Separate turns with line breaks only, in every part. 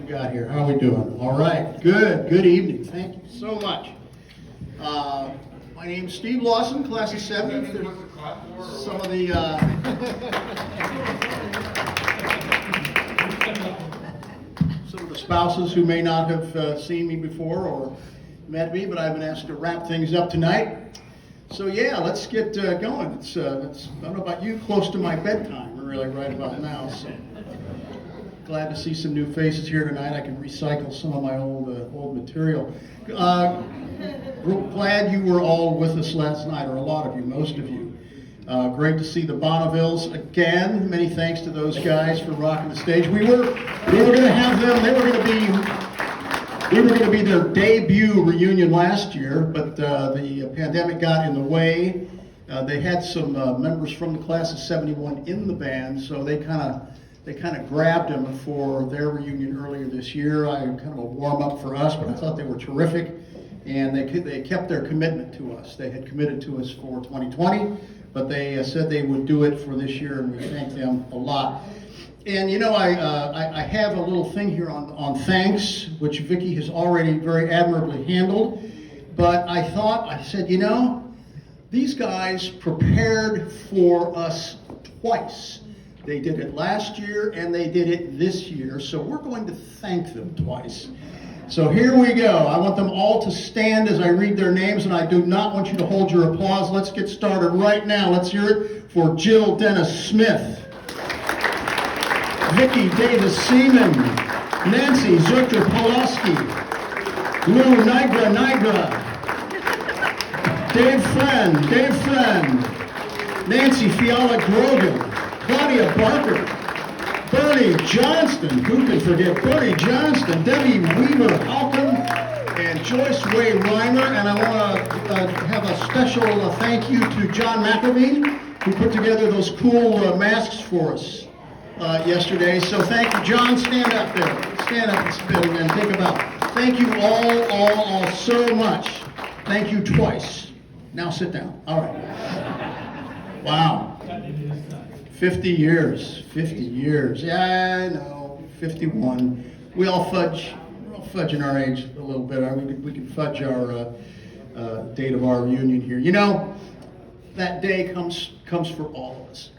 we got here? How are we doing? All right, good. Good evening. Thank you so much. My name's Steve Lawson, class of 70. Some of the spouses who may not have seen me before or met me, but I've been asked to wrap things up tonight. So yeah, let's get going. It's I don't know about you, close to my bedtime, really, right about now. So glad to see some new faces here tonight. I can recycle some of my old material. Glad you were all with us last night, or a lot of you, most of you. Great to see the Bonnevilles again. Many thanks to those guys for rocking the stage. We were going to have them. We were going to be their debut reunion last year, but the pandemic got in the way. They had some members from the class of 71 in the band, so they kind of grabbed them for their reunion earlier this year. Kind of a warm up for us, but I thought they were terrific, and they kept their commitment to us. They had committed to us for 2020, but they said they would do it for this year, and we thank them a lot. And you know, I have a little thing here on thanks, which Vicki has already very admirably handled. But I said, you know, these guys prepared for us twice. They did it last year and they did it this year, so we're going to thank them twice. So here we go. I want them all to stand as I read their names, and I do not want you to hold your applause. Let's get started right now. Let's hear it for Jill Dennis Smith, Vicki Davis Seaman, Nancy Zurcher Pulaski, Lou Nigra, Dave Friend, Nancy Fiala Grogan, Claudia Barker, Bernie Johnston, who can forget Bernie Johnston, Debbie Weaver Halcomb, and Joyce Way Reimer. And I want to have a special thank you to John McElveen, who put together those cool masks for us yesterday. So thank you, John. Stand up there. Stand up and spin and take a bow. Thank you all so much. Thank you twice. Now sit down. All right. Wow. 50 years. Yeah, I know. 51. We're all fudging our age a little bit. We can fudge our date of our reunion here. You know, that day comes for all of us.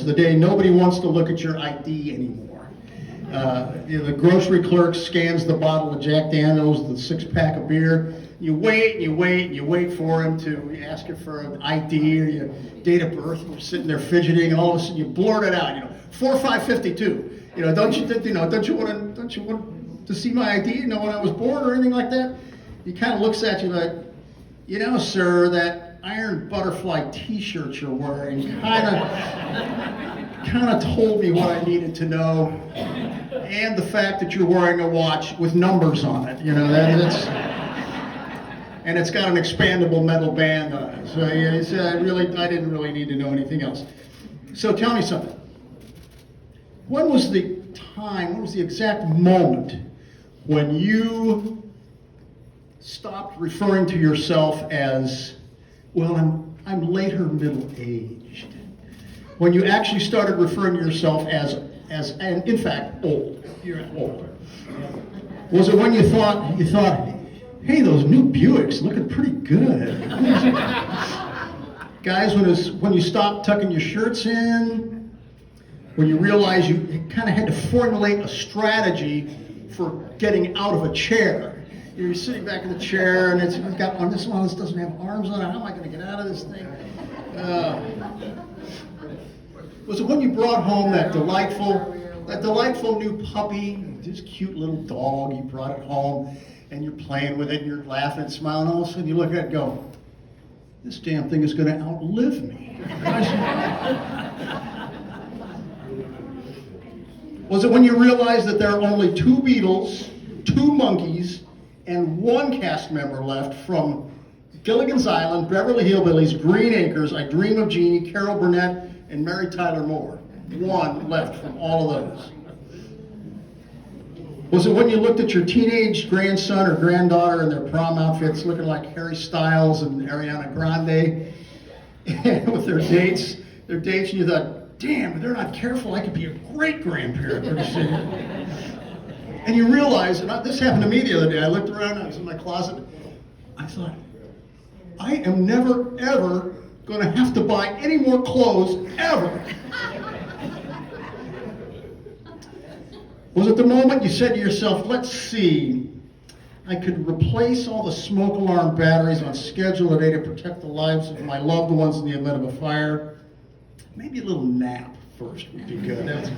The day nobody wants to look at your ID anymore. The grocery clerk scans the bottle of Jack Daniels, the 6-pack of beer. You wait for him to ask you for an ID or your date of birth. You're sitting there fidgeting, and all of a sudden you blurt it out. 4552. Don't you want to see my ID? When I was born or anything like that? He kind of looks at you like, sir, that iron butterfly T-shirt you're wearing kind of told me what I needed to know, and the fact that you're wearing a watch with numbers on it. And it's got an expandable metal band on it. So he said, I didn't really need to know anything else. So tell me something. When was the exact moment when you stopped referring to yourself as, well, I'm later middle-aged? When you actually started referring to yourself as and in fact, old. You're old. Was it when you thought, hey, those new Buicks looking pretty good? Guys, when you stopped tucking your shirts in, when you realized you kind of had to formulate a strategy for getting out of a chair. You're sitting back in the chair, and it's got this doesn't have arms on it. How am I going to get out of this thing? Was it when you brought home that delightful new puppy, this cute little dog? You brought it home, and you're playing with it, and you're laughing and smiling. All of a sudden, you look at it and go, this damn thing is going to outlive me. Was it when you realized that there are only 2 Beatles, 2 Monkees, and 1 cast member left from Gilligan's Island, Beverly Hillbillies, Green Acres, I Dream of Jeannie, Carol Burnett, and Mary Tyler Moore? 1 left from all of those. Was it when you looked at your teenage grandson or granddaughter in their prom outfits looking like Harry Styles and Ariana Grande with their dates, and you thought, damn, if they're not careful, I could be a great grandparent pretty soon. And you realize, and this happened to me the other day, I looked around, I was in my closet, I thought, I am never, ever going to have to buy any more clothes, ever. Was it the moment you said to yourself, let's see, I could replace all the smoke alarm batteries on schedule today to protect the lives of my loved ones in the event of a fire? Maybe a little nap first would be good.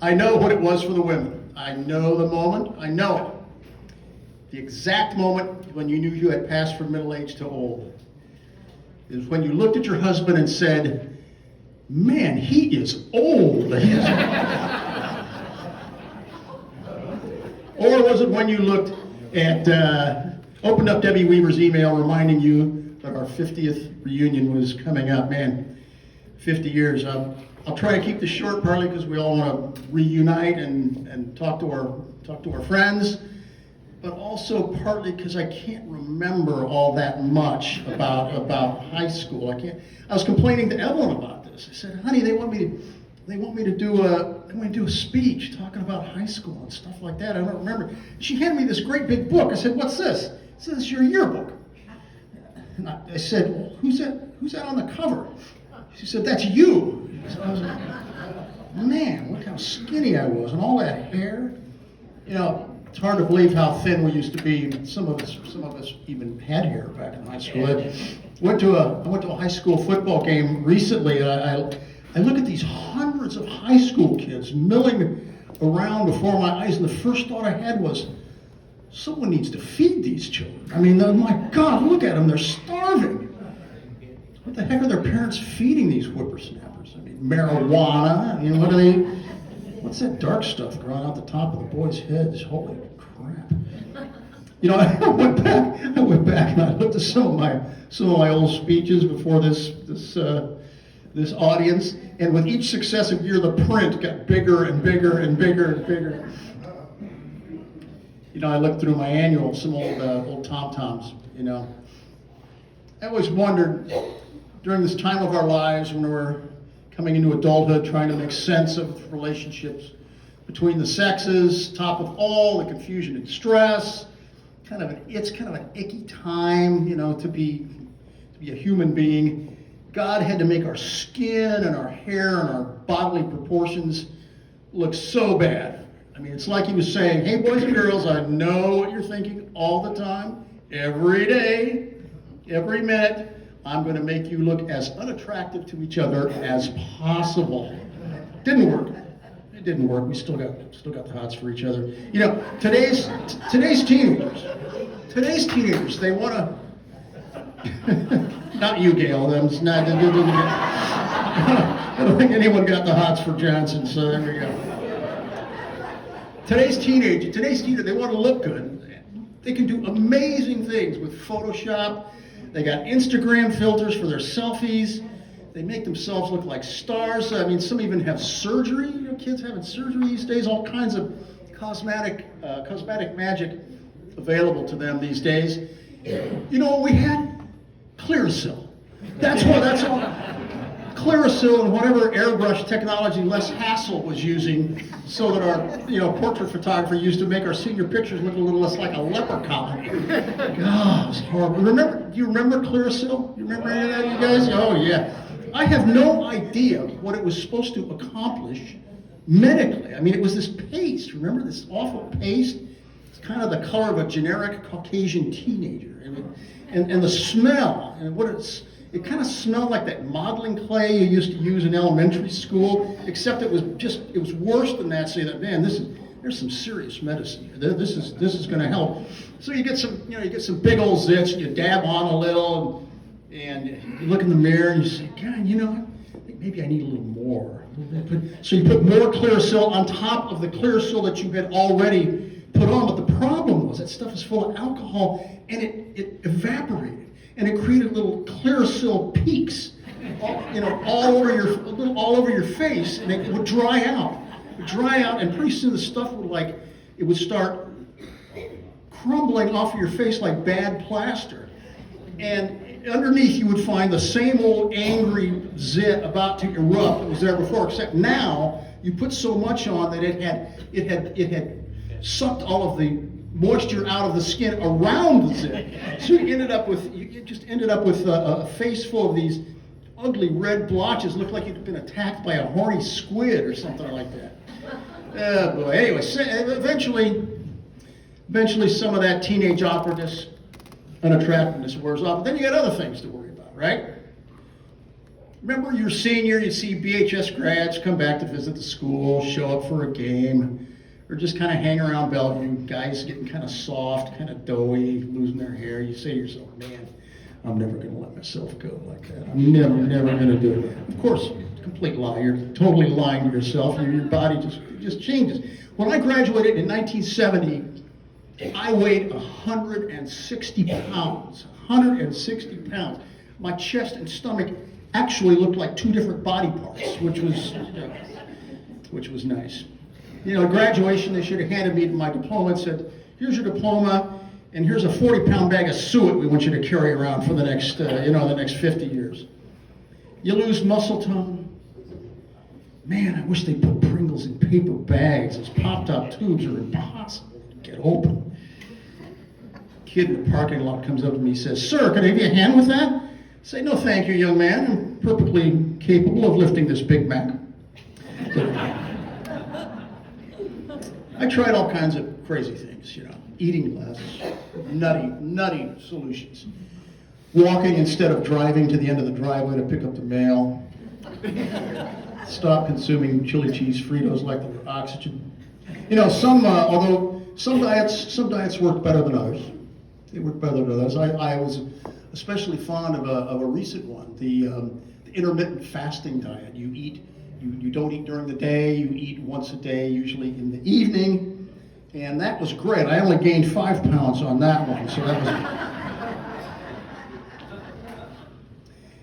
I know what it was for the women. I know the moment. I know it. The exact moment when you knew you had passed from middle age to old is when you looked at your husband and said, man, he is old. Or was it when you looked at, opened up Debbie Weaver's email reminding you that our 50th reunion was coming up? Man, 50 years. I'll try to keep this short, partly because we all want to reunite and talk to our friends, but also partly because I can't remember all that much about high school. I was complaining to Evelyn about this. I said, honey, they want me to do a speech talking about high school and stuff like that. I don't remember. She handed me this great big book. I said, what's this? It says it's your yearbook. And I said, well, who's that on the cover? She said, that's you. So I was like, man, look how skinny I was and all that hair. You know, it's hard to believe how thin we used to be. Some of us even had hair back in high school. I went to a high school football game recently, and I look at these hundreds of high school kids milling around before my eyes, and the first thought I had was, someone needs to feed these children. I mean, my God, look at them, they're starving. What the heck are their parents feeding these whippersnappers? I mean, marijuana, I mean, what's that dark stuff growing out the top of the boys' heads? Holy crap. You know, I went back and I looked at some of my old speeches before this audience, and with each successive year, the print got bigger and bigger and bigger and bigger. You know, I looked through my annual, some old Tom-Toms, you know. I always wondered, during this time of our lives when we're coming into adulthood, trying to make sense of relationships between the sexes, top of all the confusion and stress, it's kind of an icky time, you know, to be a human being. God had to make our skin and our hair and our bodily proportions look so bad. I mean, it's like he was saying, hey, boys and girls, I know what you're thinking all the time, every day, every minute. I'm going to make you look as unattractive to each other as possible. Didn't work. It didn't work. We still got the hots for each other. You know, today's teenagers, they want to. Not you, Gail. I don't think anyone got the hots for Johnson. So there we go. Today's teenager, they want to look good. They can do amazing things with Photoshop. They got Instagram filters for their selfies. They make themselves look like stars. I mean, some even have surgery. You know, kids having surgery these days. All kinds of cosmetic magic available to them these days. You know what we had? Clearasil. That's all. Clearasil and whatever airbrush technology Les Hassel was using, so that our portrait photographer used to make our senior pictures look a little less like a leprechaun. God, it was horrible. Do you remember Clearasil? You remember any of that, you guys? Oh yeah. I have no idea what it was supposed to accomplish medically. I mean, it was this paste. Remember this awful paste? It's kind of the color of a generic Caucasian teenager. And the smell, and it kind of smelled like that modeling clay you used to use in elementary school, except it was worse than that. Say that, man, there's some serious medicine here. This is going to help. So you get some big old zits, and you dab on a little, and you look in the mirror and you say, God, you know, I think maybe I need a little more. So you put more Clearasil on top of the Clearasil that you had already put on. But the problem was that stuff is full of alcohol, and it evaporated. And it created little Clearasil peaks, all over your face, and it would dry out. And pretty soon the stuff would start crumbling off of your face like bad plaster. And underneath you would find the same old angry zit about to erupt that was there before, except now you put so much on that it had sucked all of the moisture out of the skin around the zit. So you just ended up with a face full of these ugly red blotches. Looked like you'd been attacked by a horny squid or something like that. Oh boy. Anyway, eventually some of that teenage awkwardness, unattractiveness wears off. But then you got other things to worry about, right? Remember your senior, you see BHS grads come back to visit the school, show up for a game, or just kind of hang around Bellevue. Guys getting kind of soft, kind of doughy, losing their hair. You say to yourself, man, I'm never going to let myself go like that. I'm never going to do it. Of course, complete lie. You're totally lying to yourself. Your body just changes. When I graduated in 1970, I weighed 160 pounds. 160 pounds. My chest and stomach actually looked like two different body parts, which was nice. You know, at graduation, they should have handed me my diploma and said, here's your diploma, and here's a 40-pound bag of suet we want you to carry around for the next, the next 50 years. You lose muscle tone. Man, I wish they put Pringles in paper bags. Those pop-top tubes are impossible to get open. Kid in the parking lot comes up to me and says, sir, can I give you a hand with that? I say, no thank you, young man. I'm perfectly capable of lifting this Big Mac. I tried all kinds of crazy things, eating less, nutty solutions. Walking instead of driving to the end of the driveway to pick up the mail. Stop consuming chili cheese Fritos like they were oxygen. Although some diets work better than others. They work better than others. I was especially fond of a recent one, the intermittent fasting diet. You don't eat during the day, you eat once a day, usually in the evening, and that was great. I only gained 5 pounds on that one, so that was...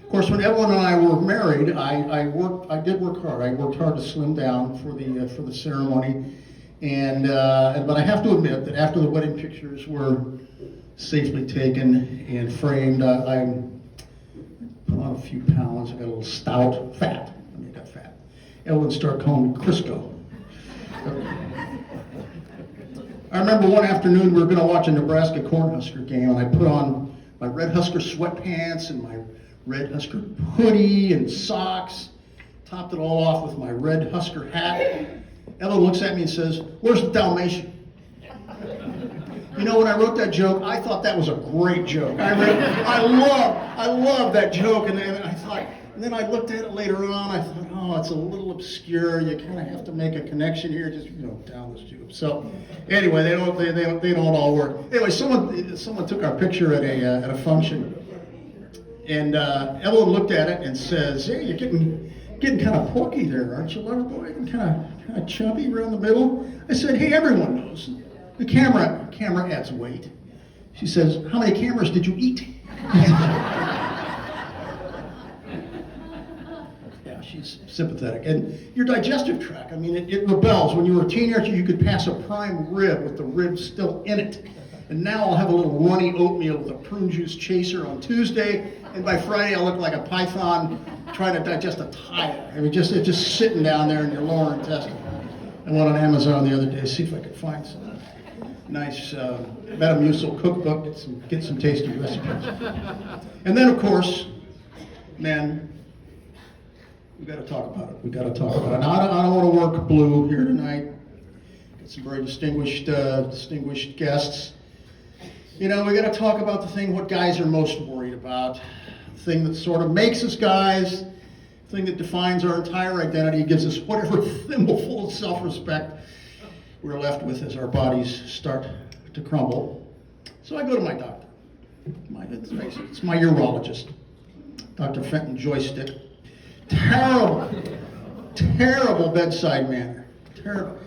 Of course, when Evelyn and I were married, I did work hard. I worked hard to slim down for the ceremony, but I have to admit that after the wedding pictures were safely taken and framed, I put on a few pounds. I got a little stout, fat. I got fat. Evelyn started calling me Crisco. I remember one afternoon we were going to watch a Nebraska Cornhusker game, and I put on my Red Husker sweatpants and my Red Husker hoodie and socks, topped it all off with my Red Husker hat. Evelyn looks at me and says, where's the Dalmatian? When I wrote that joke, I thought that was a great joke. I love that joke, and then I looked at it later on. I thought, oh, it's a little obscure. You kind of have to make a connection here, just down this tube. So anyway, they don't all work. Anyway, someone took our picture at a function, and Evelyn looked at it and says, "Hey, you're getting kind of porky there, aren't you, lover boy? Kind of chubby around the middle." I said, "Hey, everyone knows the camera adds weight." She says, "How many cameras did you eat?" Yeah, she's sympathetic. And your digestive tract, it rebels. When you were a teenager, you could pass a prime rib with the rib still in it. And now I'll have a little runny oatmeal with a prune juice chaser on Tuesday, and by Friday I'll look like a python trying to digest a tire. It's just sitting down there in your lower intestine. I went on Amazon the other day to see if I could find some nice Metamucil cookbook, get some tasty recipes. And then, of course, men, we've got to talk about it. Now, I don't want to work blue here tonight. Got some very distinguished guests. We got to talk about the thing what guys are most worried about, the thing that sort of makes us guys, the thing that defines our entire identity, gives us whatever thimbleful of self-respect we're left with as our bodies start to crumble. So I go to my doctor. It's my urologist, Dr. Fenton Joystick. Terrible bedside manner. Terrible.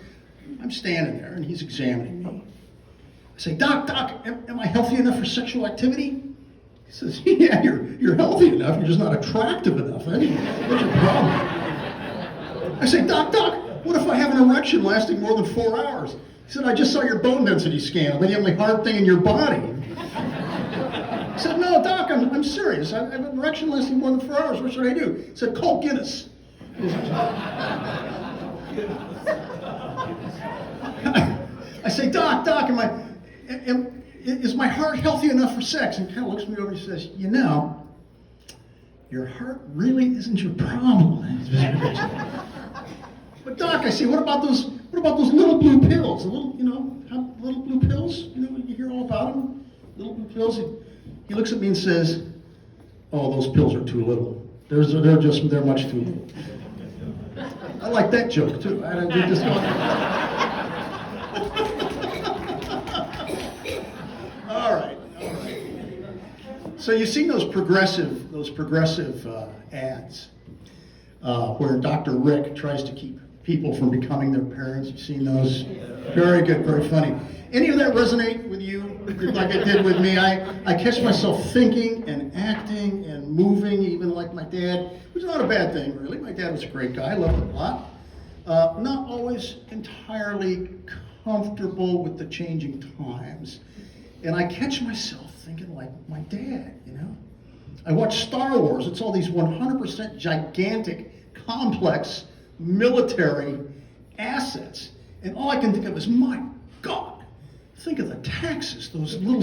I'm standing there and he's examining me. I say, Doc, am I healthy enough for sexual activity? He says, yeah, you're healthy enough, you're just not attractive enough. That's your problem. I say, Doc, what if I have an erection lasting more than 4 hours? He said, I just saw your bone density scan. I'm the only hard thing in your body. He said, no, Doc, I'm serious. I have an erection lasting more than 4 hours. What should I do? He said, call Guinness. I say, Doc, is my heart healthy enough for sex? And he kind of looks me over and says, your heart really isn't your problem. But Doc, I say, what about those little blue pills? The little blue pills? You hear all about them? Little blue pills? He looks at me and says, oh, those pills are too little. They're much too little. I like that joke too. All right. So you've seen those progressive ads where Dr. Rick tries to keep people from becoming their parents. You've seen those? Very good, very funny. Any of that resonate with you like it did with me? I catch myself thinking and acting and moving, even like my dad, which is not a bad thing, really. My dad was a great guy. I loved him a lot. Not always entirely comfortable with the changing times. And I catch myself thinking like my dad, I watch Star Wars. It's all these 100% gigantic, complex military assets. And all I can think of is, my God, think of the taxes all those little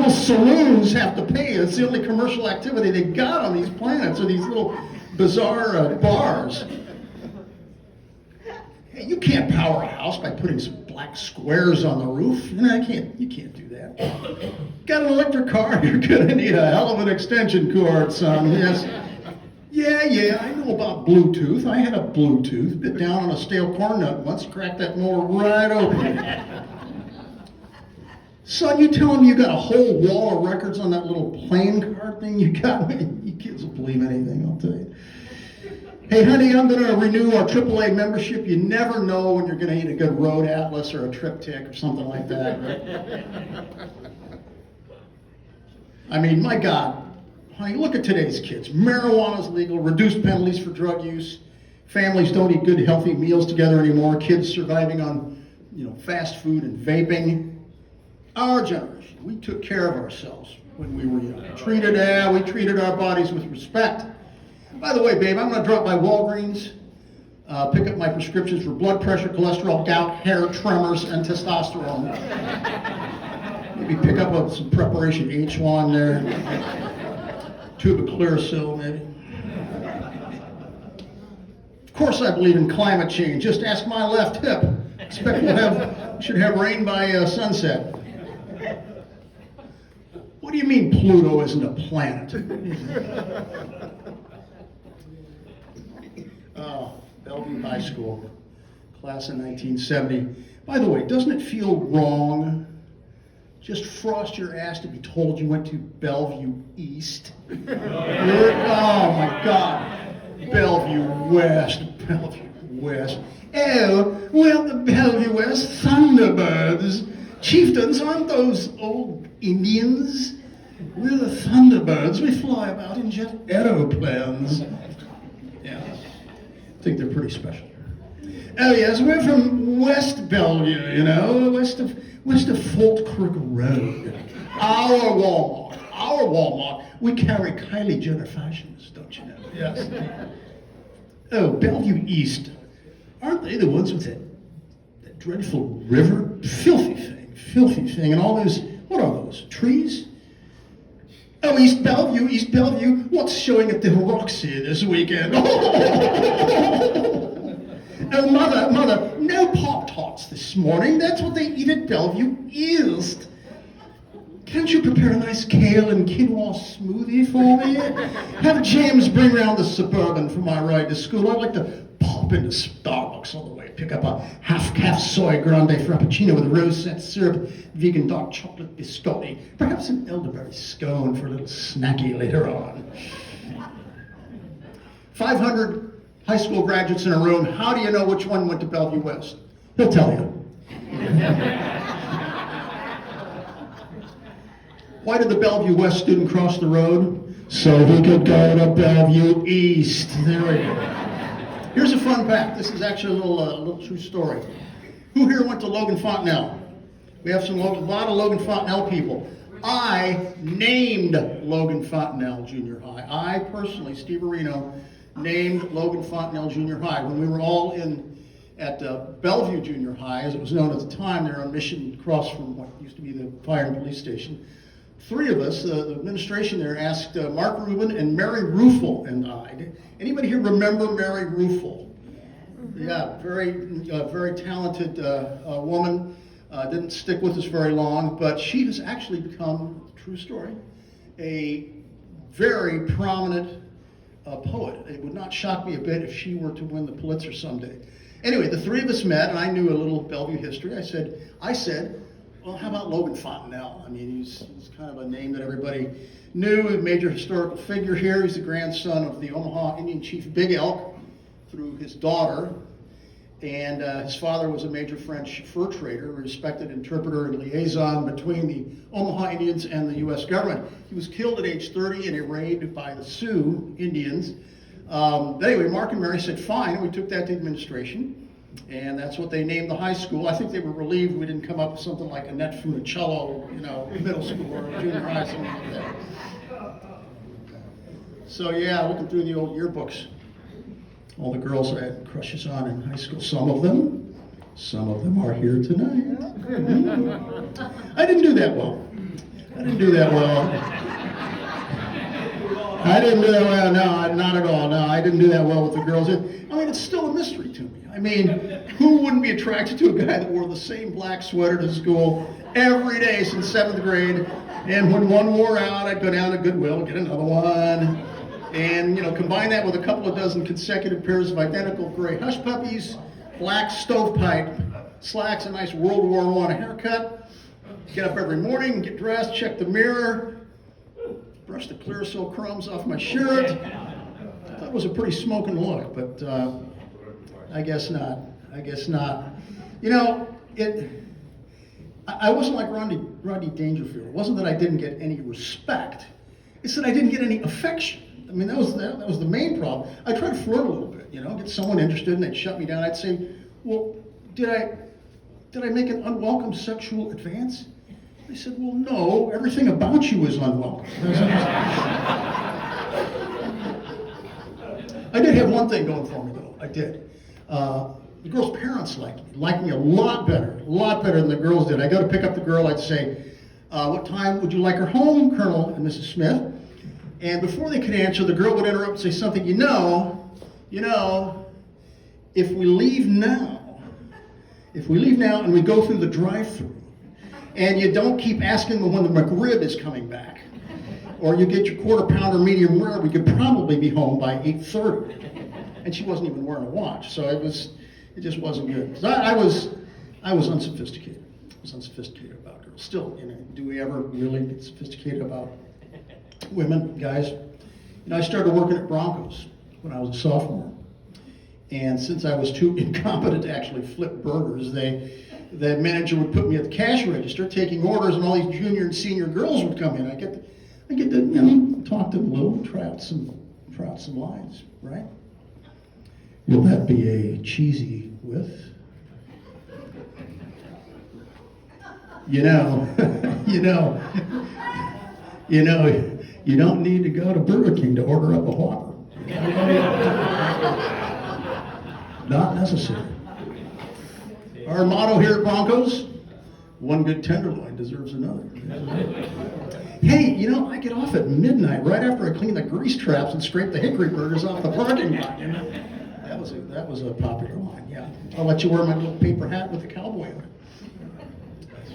saloons have to pay. It's the only commercial activity they got on these planets, are these little bizarre bars. Hey, you can't power a house by putting some black squares on the roof. You can't do that. Got an electric car, you're gonna need a hell of an extension cord, son. Yes. Yeah, I know about Bluetooth. I had a Bluetooth, bit down on a stale corn nut once, cracked that motor right open. Son, you telling me you got a whole wall of records on that little playing card thing you got? You kids will believe anything, I'll tell you. Hey, honey, I'm going to renew our AAA membership. You never know when you're going to eat a good road atlas or a triptych or something like that. Right? I mean, my God. Honey, look at today's kids. Marijuana's legal, reduced penalties for drug use. Families don't eat good, healthy meals together anymore. Kids surviving on, fast food and vaping. Our generation, we took care of ourselves when we were young. We treated our bodies with respect. By the way, babe, I'm going to drop by Walgreens, pick up my prescriptions for blood pressure, cholesterol, gout, hair, tremors, and testosterone. Maybe pick up some Preparation H1 there. Tube of Clearasil, maybe. Of course I believe in climate change. Just ask my left hip. Expect we should have rain by sunset. What do you mean Pluto isn't a planet? Bellevue High School, class of 1970. By the way, doesn't it feel wrong? Just frost your ass to be told you went to Bellevue East. Oh my God. Bellevue West. Oh, well, the Bellevue West Thunderbirds. Chieftains, aren't those old Indians? We're the Thunderbirds. We fly about in jet aeroplanes. Yeah, I think they're pretty special. Oh yes, we're from West Bellevue, west of Fort Crook Road. Our Walmart. We carry Kylie Jenner fashions, don't you know? Yes. Oh, Bellevue East. Aren't they the ones with that dreadful river? Filthy thing. And all those, what are those, trees? Oh, East Bellevue. What's showing at the Roxy this weekend? Oh, mother, no Pop-Tarts this morning. That's what they eat at Bellevue East. Can't you prepare a nice kale and quinoa smoothie for me? Have James bring around the Suburban for my ride to school. I'd like to pop into Starbucks on the way, pick up a half-calf soy grande frappuccino with rosette syrup, vegan dark chocolate biscotti, perhaps an elderberry scone for a little snacky later on. 500 high school graduates in a room. How do you know which one went to Bellevue West? He'll tell you. Why did the Bellevue West student cross the road? So he could go to Bellevue East. There we go. Here's a fun fact. This is actually a little true story. Who here went to Logan Fontenelle? We have a lot of Logan Fontenelle people. I named Logan Fontenelle Junior High. I personally, Steve Areno, named Logan Fontenelle Junior High. When we were all at Bellevue Junior High, as it was known at the time, there on Mission across from what used to be the fire and police station. Three of us, the administration there, asked Mark Rubin and Mary Ruffel and I. Anybody here remember Mary Ruffel? Yeah, very talented woman. Didn't stick with us very long, but she has actually become, true story, a very prominent poet. It would not shock me a bit if she were to win the Pulitzer someday. Anyway, the three of us met, and I knew a little Bellevue history. I said, well, how about Logan Fontenelle? I mean, he's kind of a name that everybody knew, a major historical figure here. He's the grandson of the Omaha Indian chief Big Elk through his daughter. And his father was a major French fur trader, a respected interpreter and liaison between the Omaha Indians and the U.S. government. He was killed at age 30 in a raid by the Sioux Indians. Anyway, Mark and Mary said, fine, and we took that to administration, and that's what they named the high school. I think they were relieved we didn't come up with something like Annette Funicello, middle school or junior high, something like that. So yeah, looking through the old yearbooks. All the girls I had crushes on in high school, some of them are here tonight. I didn't do that well. I didn't do that well, no, not at all. No, I didn't do that well with the girls. I mean, it's still a mystery to me. I mean, who wouldn't be attracted to a guy that wore the same black sweater to school every day since 7th grade? And when one wore out, I'd go down to Goodwill, get another one. And, combine that with a couple of dozen consecutive pairs of identical gray hush puppies, black stovepipe slacks, a nice World War I haircut, get up every morning, get dressed, check the mirror, brush the Clearasil crumbs off my shirt. That was a pretty smoking look, but I guess not. I wasn't like Rodney Dangerfield. It wasn't that I didn't get any respect. It's that I didn't get any affection. I mean, that was the main problem. I tried to flirt a little bit, get someone interested, and they'd shut me down. I'd say, well, did I make an unwelcome sexual advance? They said, well, no, everything about you is unwelcome. I did have one thing going for me, though. I did. The girl's parents liked me a lot better than the girls did. I go to pick up the girl, I'd say, what time would you like her home, Colonel and Mrs. Smith? And before they could answer, the girl would interrupt and say something, if we leave now and we go through the drive-thru, and you don't keep asking when the McRib is coming back, or you get your quarter-pounder medium rare, we could probably be home by 8:30. And she wasn't even wearing a watch, so it just wasn't good. So I was unsophisticated. I was unsophisticated about girls. Still, do we ever really get sophisticated about women, guys? I started working at Broncos when I was a sophomore. And since I was too incompetent to actually flip burgers, the manager would put me at the cash register taking orders, and all these junior and senior girls would come in. I get to talk to them a little, try out some lines, right? Will that be a cheesy whiff? You don't need to go to Burger King to order up a Whopper. Not necessary. Our motto here at Broncos, one good tenderloin deserves another. Hey, I get off at midnight right after I clean the grease traps and scrape the hickory burgers off the parking lot. That was a popular line, yeah. I'll let you wear my little paper hat with the cowboy on it.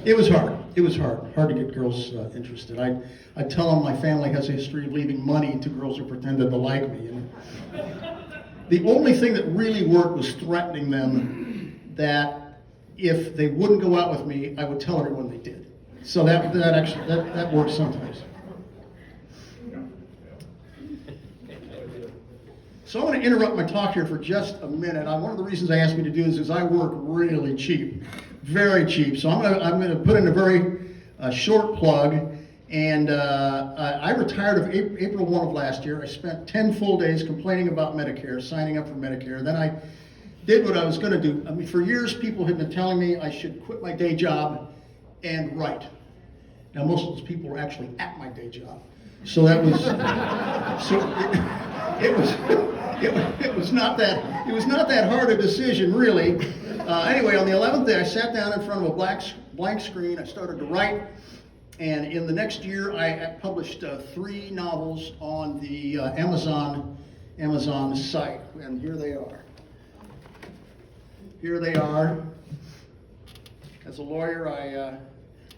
It was hard to get girls interested. I'd tell them my family has a history of leaving money to girls who pretended to like me. The only thing that really worked was threatening them that if they wouldn't go out with me, I would tell everyone they did. So that works sometimes. So I'm going to interrupt my talk here for just a minute. One of the reasons I asked me to do this is I work really cheap, very cheap. So I'm going to put in a very short plug. And I retired of April 1 of last year. I spent 10 full days complaining about Medicare, signing up for Medicare. Then I did what I was going to do. I mean, for years, people had been telling me I should quit my day job and write. Now, most of those people were actually at my day job. So that was, it was not that hard a decision, really. Anyway, on the 11th day, I sat down in front of a blank screen. I started to write, and in the next year, I published 3 novels on the Amazon site, and here they are. Here they are. As a lawyer, I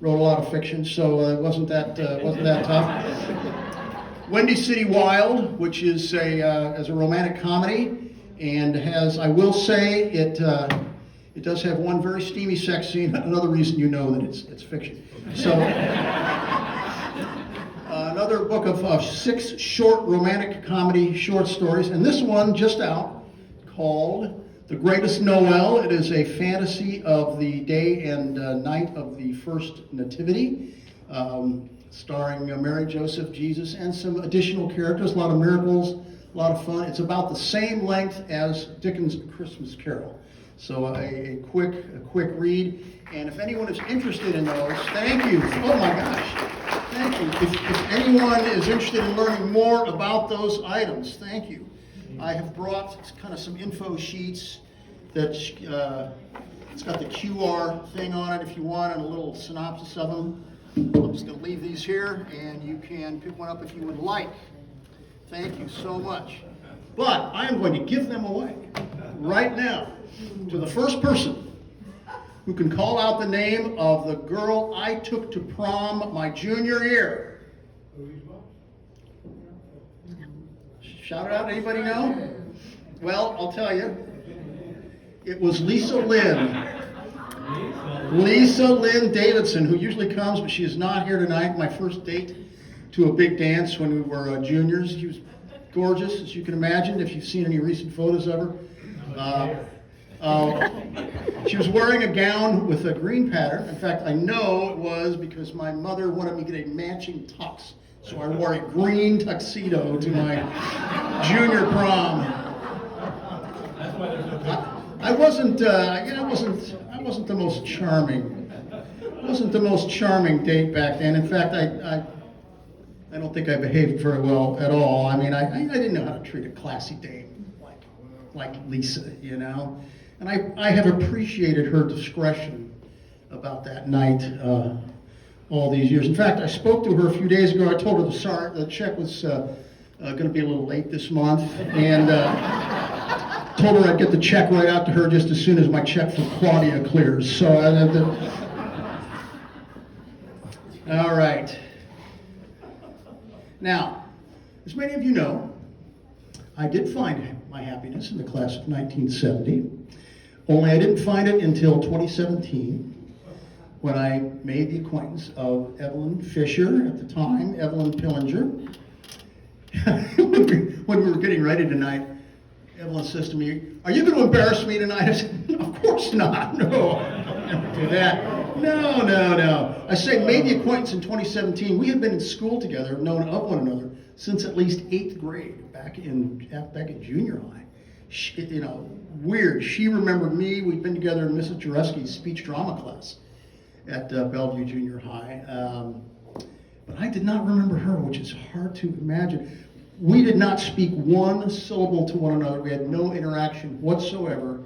wrote a lot of fiction, so it wasn't that tough. Windy City Wild, which is a romantic comedy, and has, I will say, it does have one very steamy sex scene. Another reason you know that it's fiction. So, another book of 6 short romantic comedy short stories, and this one just out, called The Greatest Noel. It is a fantasy of the day and night of the first nativity, starring Mary, Joseph, Jesus, and some additional characters, a lot of miracles, a lot of fun. It's about the same length as Dickens' A Christmas Carol. So a quick read. And if anyone is interested in those, thank you. Oh my gosh. Thank you. If anyone is interested in learning more about those items, thank you. I have brought kind of some info sheets that it's got the QR thing on it if you want, and a little synopsis of them. I'm just going to leave these here, and you can pick one up if you would like. Thank you so much. But I am going to give them away right now to the first person who can call out the name of the girl I took to prom my junior year. Shout it out, anybody know? Well, I'll tell you. It was Lisa Lynn. Lisa Lynn Davidson, who usually comes, but she is not here tonight. My first date to a big dance when we were juniors. She was gorgeous, as you can imagine, if you've seen any recent photos of her. She was wearing a gown with a green pattern. In fact, I know it was because my mother wanted me to get a matching tux. So I wore a green tuxedo to my junior prom. I wasn't the most charming. Wasn't the most charming date back then. In fact, I don't think I behaved very well at all. I mean, I didn't know how to treat a classy dame like Lisa, you know. And I have appreciated her discretion about that night all these years. In fact, I spoke to her a few days ago. I told her the check was going to be a little late this month, and told her I'd get the check right out to her just as soon as my check for Claudia clears. So I have to. All right. Now, as many of you know, I did find my happiness in the class of 1970. Only I didn't find it until 2017, when I made the acquaintance of Evelyn Fisher, at the time, Evelyn Pillinger. When we were getting ready tonight, Evelyn says to me, "Are you going to embarrass me tonight?" I said, "Of course not. No, I don't do that. No. I say, made the acquaintance in 2017. We had been in school together, known of one another, since at least 8th grade, back in junior high. Weird. She remembered me. We'd been together in Mrs. Jareski's speech drama class at Bellevue Junior High. But I did not remember her, which is hard to imagine. We did not speak one syllable to one another. We had no interaction whatsoever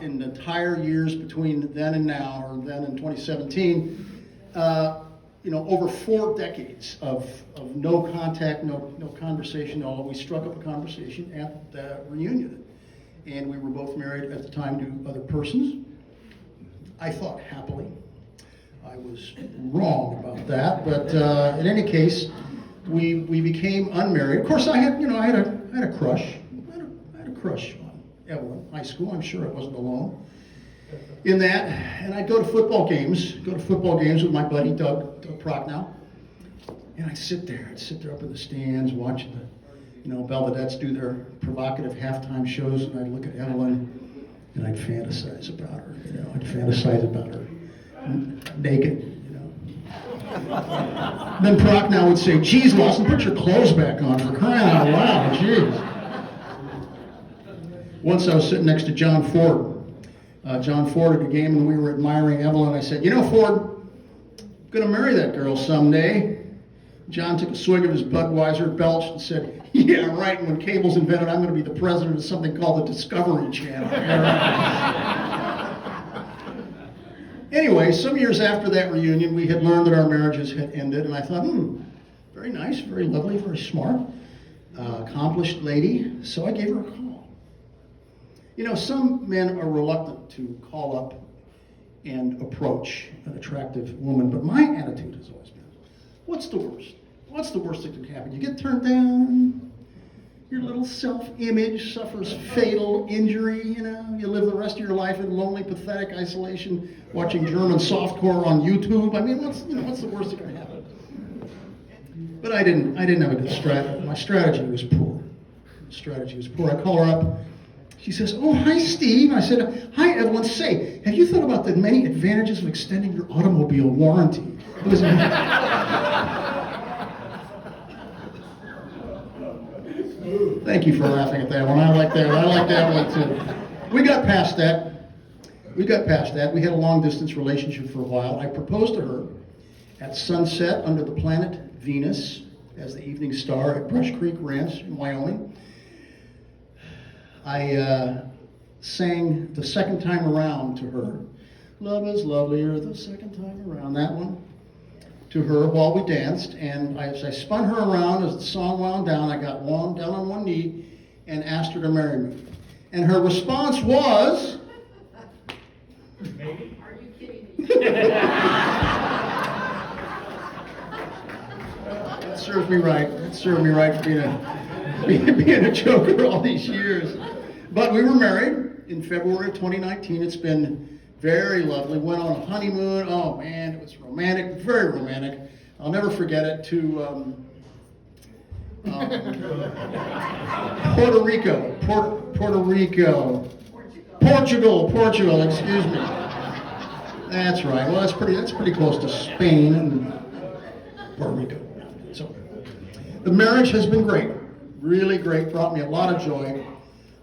in the entire years between then and now, or then in 2017. Over 4 decades of no contact, no conversation at all. We struck up a conversation at the reunion. And we were both married at the time to other persons. I thought happily. I was wrong about that, but in any case, we became unmarried. Of course, I had a crush. I had a crush on Evelyn, high school. I'm sure I wasn't alone in that. And I'd go to football games with my buddy Doug Prochnow. And I'd sit there up in the stands watching the Belvedettes do their provocative halftime shows, and I'd look at Evelyn and I'd fantasize about her. I'd fantasize about her naked. Then Prochnow would say, "Geez, Lawson, put your clothes back on, for crying out loud, jeez." Once I was sitting next to John Ford. John Ford at a game, and we were admiring Evelyn. I said, "Ford, Gonna marry that girl someday. John took a swig of his Budweiser, belched, and said, yeah, right, and when cable's invented, I'm gonna be the president of something called the Discovery Channel. Anyway, some years after that reunion, we had learned that our marriages had ended, and I thought, very nice, very lovely, very smart, accomplished lady, so I gave her a call. You know, some men are reluctant to call up and approach an attractive woman, but my attitude has always been, what's the worst? What's the worst that can happen? You get turned down, your little self-image suffers fatal injury, you know, you live the rest of your life in lonely, pathetic isolation, watching German softcore on YouTube. I mean, what's the worst that can happen? But I didn't have a good strategy. My strategy was poor. I call her up. She says, oh, hi, Steve. I said, hi, Evelyn. Say, have you thought about the many advantages of extending your automobile warranty? It was Thank you for laughing at that one. I like that one too. We got past that. We had a long-distance relationship for a while. I proposed to her at sunset under the planet Venus as the evening star at Brush Creek Ranch in Wyoming. I sang the second time around to her. Love is lovelier the second time around, that one, to her while we danced. And as I spun her around, as the song wound down, I got down on one knee and asked her to marry me. And her response was...
Maybe.
Are you kidding me?
That serves me right. For being a joker all these years. But we were married in February of 2019. It's been very lovely. Went on a honeymoon. Oh man, it was romantic, very romantic. I'll never forget it. To Puerto Rico. Portugal. Excuse me. That's right. Well, that's pretty close to Spain and Puerto Rico. So the marriage has been great, really great. Brought me a lot of joy.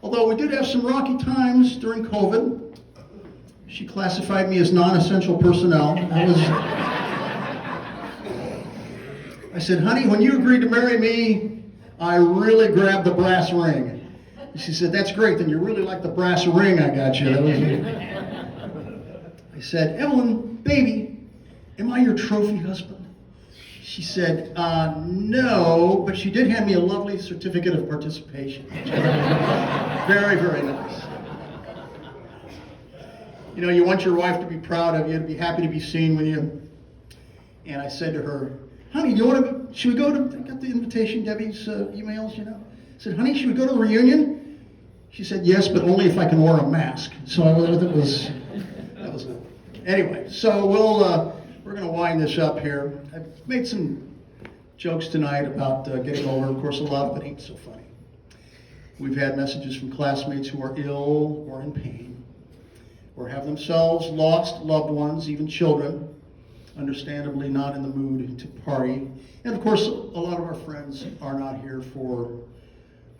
Although we did have some rocky times during COVID. She classified me as non-essential personnel. I said, honey, when you agreed to marry me, I really grabbed the brass ring. She said, that's great, then you really like the brass ring I got you. I said, Evelyn, baby, am I your trophy husband? She said, no, but she did hand me a lovely certificate of participation. Very, very nice. You know, you want your wife to be proud of you, to be happy to be seen with you. And I said to her, honey, should we go to, I got the invitation, Debbie's emails, you know. I said, honey, should we go to the reunion? She said, yes, but only if I can wear a mask. So that was it. Anyway, so we're going to wind this up here. I've made some jokes tonight about getting older. Of course, a lot of it ain't so funny. We've had messages from classmates who are ill or in pain, or have themselves lost loved ones, even children, understandably not in the mood to party. And of course, a lot of our friends are not here for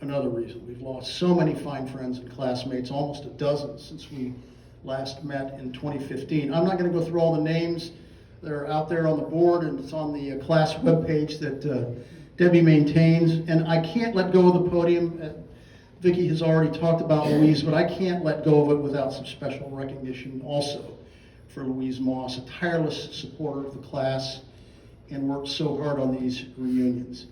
another reason. We've lost so many fine friends and classmates, almost a dozen since we last met in 2015. I'm not going to go through all the names. They're out there on the board, and it's on the class webpage that Debbie maintains. And I can't let go of the podium. Vicki has already talked about Louise, but I can't let go of it without some special recognition also for Louise Moss, a tireless supporter of the class and worked so hard on these reunions.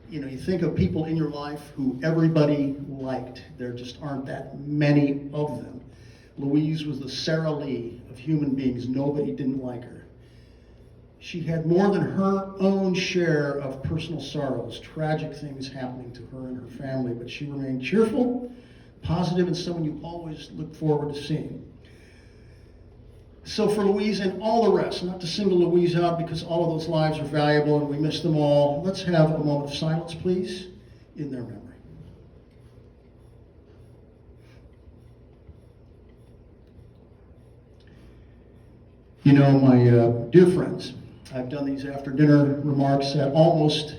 You know, you think of people in your life who everybody liked. There just aren't that many of them. Louise was the Sara Lee of human beings. Nobody didn't like her. She had more than her own share of personal sorrows, tragic things happening to her and her family, but she remained cheerful, positive, and someone you always look forward to seeing. So for Louise and all the rest, not to single Louise out because all of those lives are valuable and we miss them all, let's have a moment of silence, please, in their memory. You know, my dear friends, I've done these after dinner remarks at almost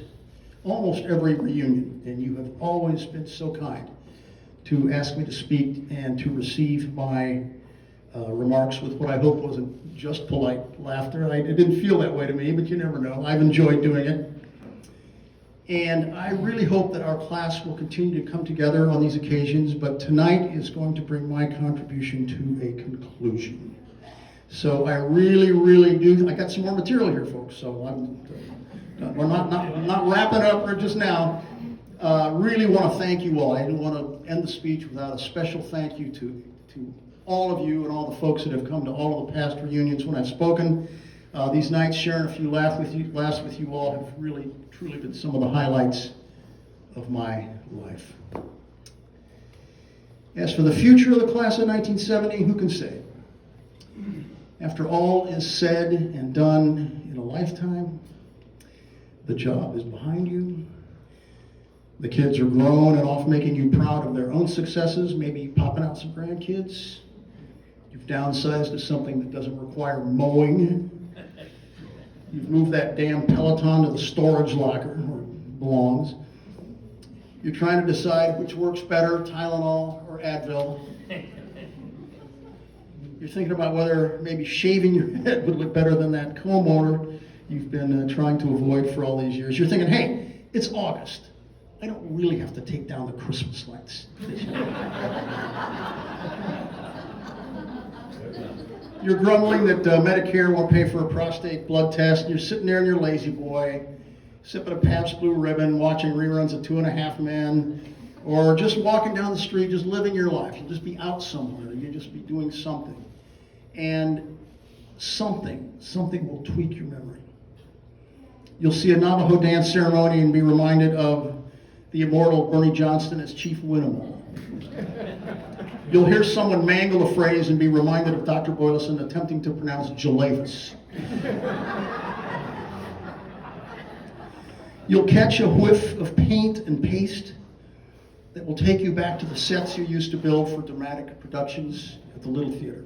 every reunion, and you have always been so kind to ask me to speak and to receive my remarks with what I hope wasn't just polite laughter. It didn't feel that way to me, but you never know. I've enjoyed doing it. And I really hope that our class will continue to come together on these occasions, but tonight is going to bring my contribution to a conclusion. So I really, really do, I got some more material here, folks, so we're not wrapping up for just now. Really want to thank you all. I didn't want to end the speech without a special thank you to all of you and all the folks that have come to all of the past reunions when I've spoken. These nights, sharing a few laughs with you all have really, truly been some of the highlights of my life. As for the future of the class of 1970, who can say? After all is said and done in a lifetime, the job is behind you. The kids are grown and off making you proud of their own successes, maybe popping out some grandkids. You've downsized to something that doesn't require mowing. You've moved that damn Peloton to the storage locker where it belongs. You're trying to decide which works better, Tylenol or Advil. You're thinking about whether maybe shaving your head would look better than that comb over you've been trying to avoid for all these years. You're thinking, hey, it's August. I don't really have to take down the Christmas lights. You're grumbling that Medicare won't pay for a prostate blood test. You're sitting there in your lazy boy, sipping a Pabst Blue Ribbon, watching reruns of 2.5 Men, or just walking down the street, just living your life. You'll just be out somewhere. You'll just be doing something. And something will tweak your memory. You'll see a Navajo dance ceremony and be reminded of the immortal Bernie Johnston as Chief Winnemore. You'll hear someone mangle a phrase and be reminded of Dr. Boylston attempting to pronounce Jalavis. You'll catch a whiff of paint and paste that will take you back to the sets you used to build for dramatic productions at the Little Theater.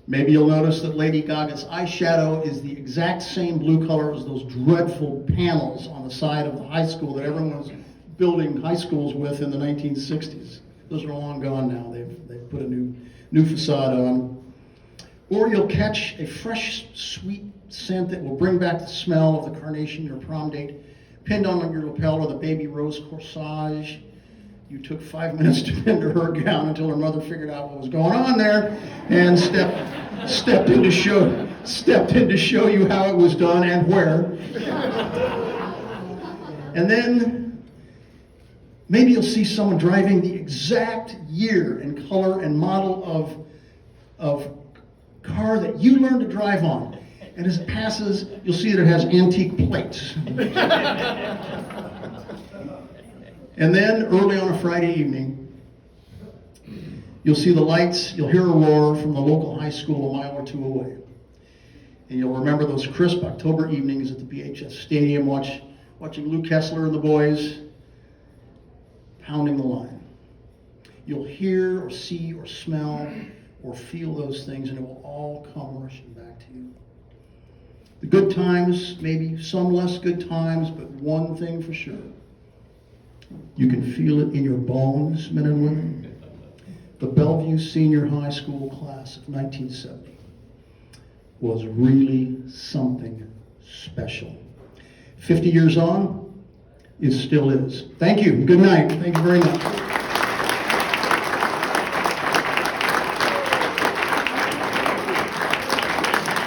Maybe you'll notice that Lady Gaga's eyeshadow is the exact same blue color as those dreadful panels on the side of the high school that everyone was building high schools with in the 1960s. Those are long gone now. They've put a new facade on. Or you'll catch a fresh, sweet scent that will bring back the smell of the carnation your prom date pinned on your lapel or the baby rose corsage. You took 5 minutes to pin to her gown until her mother figured out what was going on there and stepped in to show you how it was done and where. And then maybe you'll see someone driving the exact year and color and model of car that you learned to drive on. And as it passes, you'll see that it has antique plates. And then, early on a Friday evening, you'll see the lights, you'll hear a roar from the local high school a mile or two away. And you'll remember those crisp October evenings at the BHS Stadium watching Lou Kessler and the boys pounding the line. You'll hear or see or smell or feel those things, and it will all come rushing back to you. The good times, maybe some less good times, but one thing for sure. You can feel it in your bones, men and women. The Bellevue Senior High School class of 1970 was really something special. 50 years on, it still is. Thank you. Good night. Thank you very much.